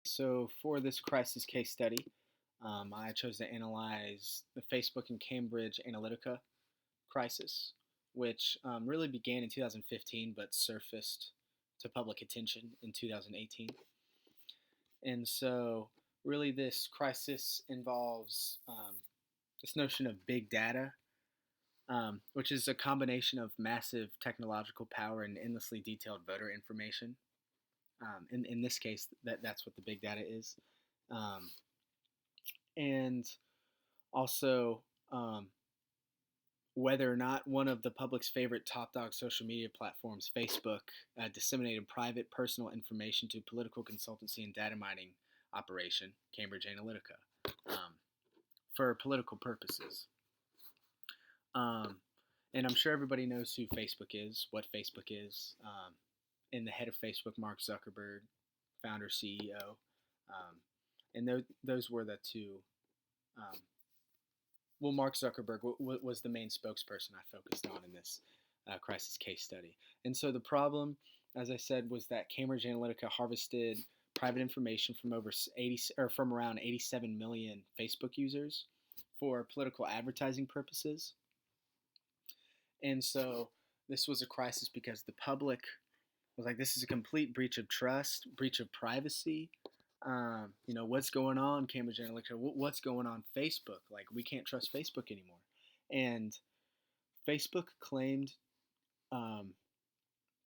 So, for this crisis case study, I chose to analyze the Facebook and Cambridge Analytica crisis, which really began in 2015 but surfaced to public attention in 2018. And so, really, this crisis involves this notion of big data, which is a combination of massive technological power and endlessly detailed voter information. In this case, that's what the big data is. Um, and also whether or not one of the public's favorite top dog social media platforms, Facebook, disseminated private personal information to political consultancy and data mining operation, Cambridge Analytica, um, for political purposes. Um, and I'm sure everybody knows who Facebook is, what Facebook is, and the head of Facebook, Mark Zuckerberg, founder, CEO. And those were the two. Um, well, Mark Zuckerberg was the main spokesperson I focused on in this crisis case study. And so the problem, as I said, was that Cambridge Analytica harvested private information from from around 87 million Facebook users for political advertising purposes. And so this was a crisis because the public was like, this is a complete breach of trust, breach of privacy. What's going on, Cambridge Analytica? What's going on, Facebook? Like, we can't trust Facebook anymore. And Facebook claimed um,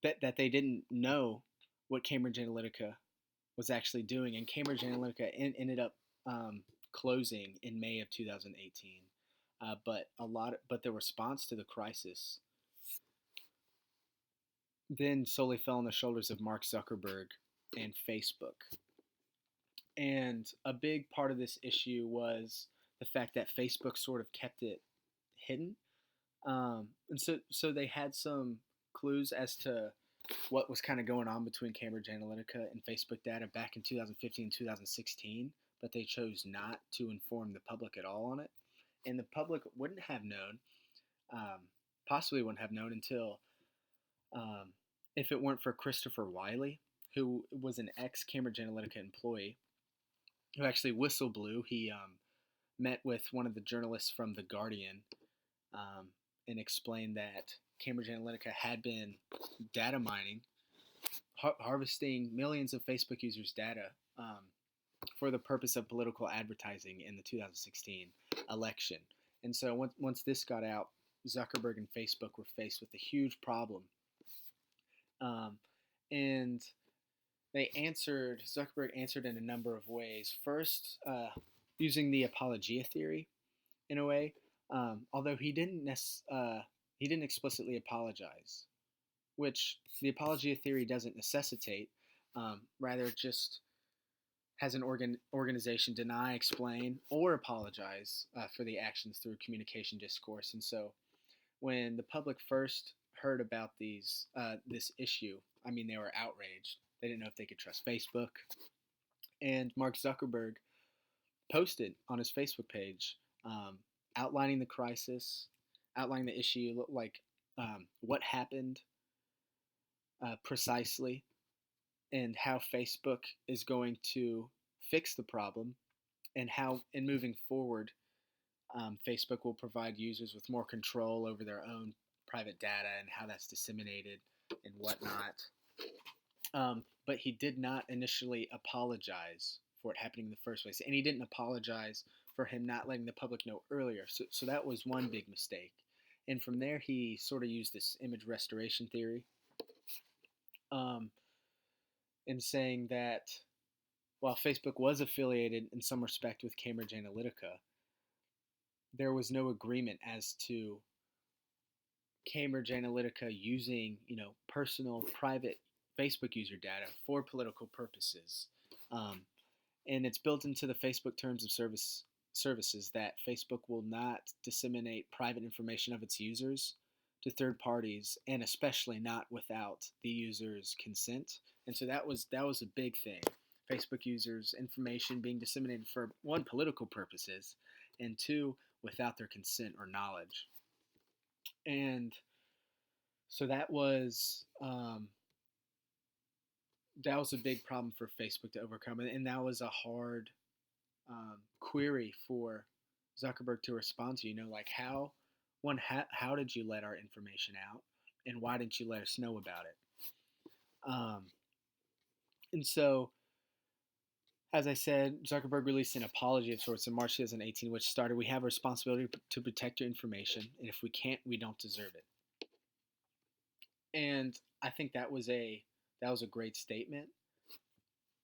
that they didn't know what Cambridge Analytica was actually doing, and Cambridge Analytica ended up closing in May of 2018. But the response to the crisis then solely fell on the shoulders of Mark Zuckerberg and Facebook. And a big part of this issue was the fact that Facebook sort of kept it hidden. And so they had some clues as to what was kind of going on between Cambridge Analytica and Facebook data back in 2015 and 2016, but they chose not to inform the public at all on it. And the public wouldn't have known, possibly wouldn't have known until if it weren't for Christopher Wiley, who was an ex-Cambridge Analytica employee, who actually whistle blew. He met with one of the journalists from The Guardian and explained that Cambridge Analytica had been data mining, harvesting millions of Facebook users' data for the purpose of political advertising in the 2016 election. And so once this got out, Zuckerberg and Facebook were faced with a huge problem. And Zuckerberg answered in a number of ways. First, using the apologia theory in a way, although he didn't explicitly apologize, which the apologia theory doesn't necessitate. Rather, it just has an organization deny, explain, or apologize for the actions through communication discourse. And so, when the public first heard about this issue, I mean, they were outraged. They didn't know if they could trust Facebook. And Mark Zuckerberg posted on his Facebook page outlining the crisis, outlining the issue, like what happened precisely, and how Facebook is going to fix the problem, and how, in moving forward, Facebook will provide users with more control over their own private data and how that's disseminated and whatnot. But he did not initially apologize for it happening in the first place. And he didn't apologize for him not letting the public know earlier. So that was one big mistake. And from there, he sort of used this image restoration theory in saying that while Facebook was affiliated in some respect with Cambridge Analytica, there was no agreement as to Cambridge Analytica using, personal, private Facebook user data for political purposes. And it's built into the Facebook terms of services that Facebook will not disseminate private information of its users to third parties, and especially not without the user's consent. And so that was a big thing. Facebook users' information being disseminated for, one, political purposes, and two, without their consent or knowledge. And so that was that was a big problem for Facebook to overcome, and that was a hard query for Zuckerberg to respond to. Like how did you let our information out, and why didn't you let us know about it? Um, and so, as I said, Zuckerberg released an apology of sorts in March 2018, which started, "We have a responsibility to protect your information, and if we can't, we don't deserve it." And I think that was a great statement.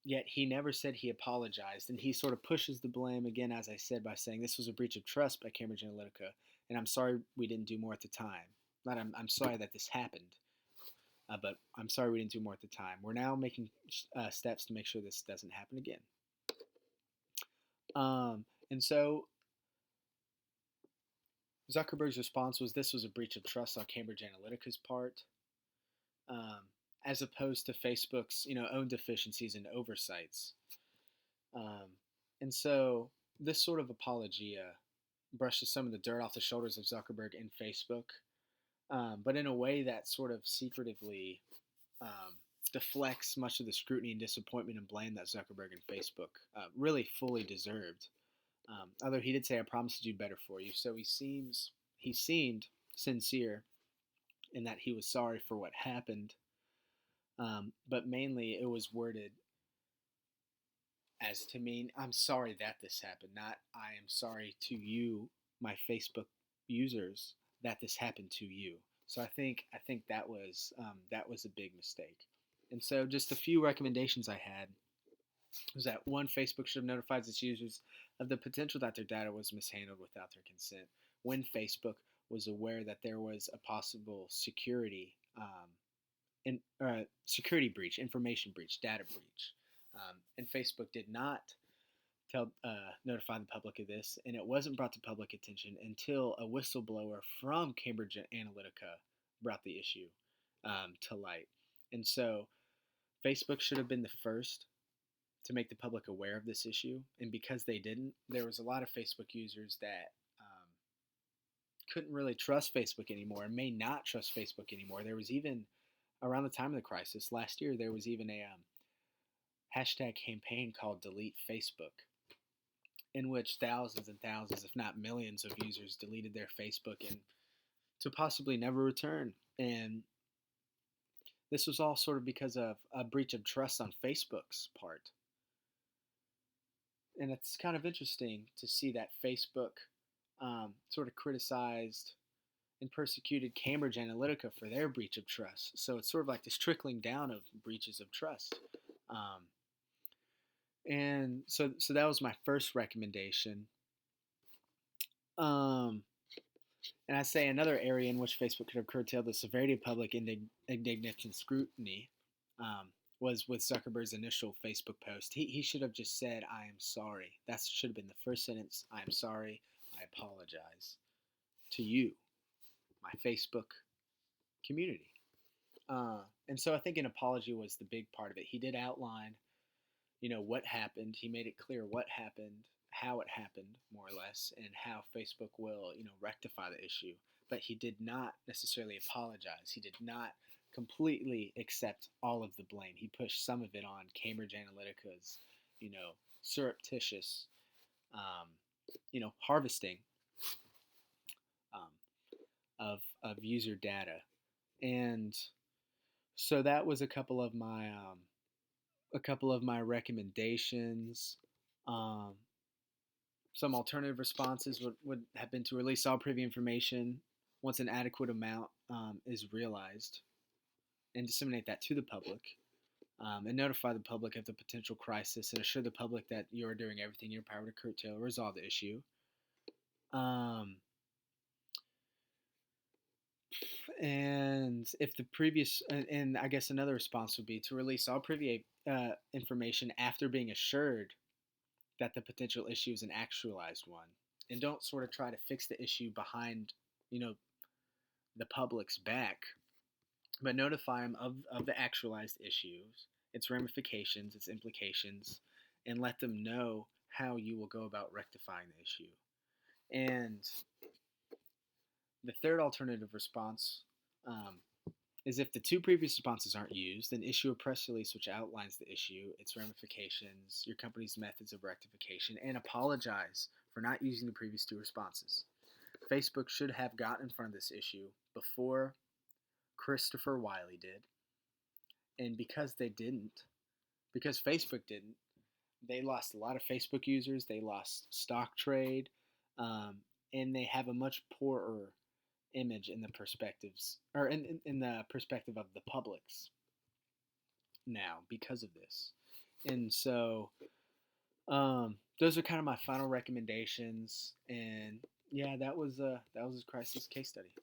Yet he never said he apologized, and he sort of pushes the blame again, as I said, by saying this was a breach of trust by Cambridge Analytica, and I'm sorry we didn't do more at the time. Not I'm sorry that this happened, but I'm sorry we didn't do more at the time. We're now making steps to make sure this doesn't happen again. And so Zuckerberg's response was this was a breach of trust on Cambridge Analytica's part, um, as opposed to Facebook's own deficiencies and oversights. Um, and so this sort of apologia brushes some of the dirt off the shoulders of Zuckerberg and Facebook, but in a way that sort of secretively um, deflects much of the scrutiny and disappointment and blame that Zuckerberg and Facebook really fully deserved. Although he did say, "I promise to do better for you," so he seemed sincere in that he was sorry for what happened, but mainly it was worded as to mean, "I'm sorry that this happened," not "I am sorry to you, my Facebook users, that this happened to you." So I think that was a big mistake. And so just a few recommendations I had was that one, Facebook should have notified its users of the potential that their data was mishandled without their consent when Facebook was aware that there was a possible security breach, information breach, data breach. And Facebook did not notify the public of this, and it wasn't brought to public attention until a whistleblower from Cambridge Analytica brought the issue to light. And so Facebook should have been the first to make the public aware of this issue, and because they didn't, there was a lot of Facebook users that couldn't really trust Facebook anymore and may not trust Facebook anymore. There was even, around the time of the crisis last year, there was even a hashtag campaign called Delete Facebook, in which thousands and thousands, if not millions, of users deleted their Facebook and to possibly never return. And this was all sort of because of a breach of trust on Facebook's part. And it's kind of interesting to see that Facebook sort of criticized and persecuted Cambridge Analytica for their breach of trust. So it's sort of like this trickling down of breaches of trust. Um, and so that was my first recommendation. Um, and I say another area in which Facebook could have curtailed the severity of public indignation and scrutiny was with Zuckerberg's initial Facebook post. He should have just said, "I am sorry." That should have been the first sentence. "I am sorry. I apologize to you, my Facebook community." And so I think an apology was the big part of it. He did outline, what happened. He made it clear what happened, how it happened, more or less, and how Facebook will, rectify the issue. But he did not necessarily apologize. He did not completely accept all of the blame. He pushed some of it on Cambridge Analytica's, surreptitious, um, harvesting um, of user data. And so that was a couple of my recommendations. Um, some alternative responses would have been to release all privy information once an adequate amount is realized and disseminate that to the public, and notify the public of the potential crisis and assure the public that you are doing everything in your power to curtail or resolve the issue. Um, and if the previous, and I guess another response would be to release all privy information after being assured that the potential issue is an actualized one, and don't sort of try to fix the issue behind, you know, the public's back, but notify them of the actualized issues, its ramifications, its implications, and let them know how you will go about rectifying the issue. And the third alternative response um, is if the two previous responses aren't used, then issue a press release which outlines the issue, its ramifications, your company's methods of rectification, and apologize for not using the previous two responses. Facebook should have gotten in front of this issue before Christopher Wiley did, and because Facebook didn't, they lost a lot of Facebook users, they lost stock trade, and they have a much poorer image in the perspectives or in the perspective of the publics now because of this. And so those are kind of my final recommendations. And yeah, that was a crisis case study.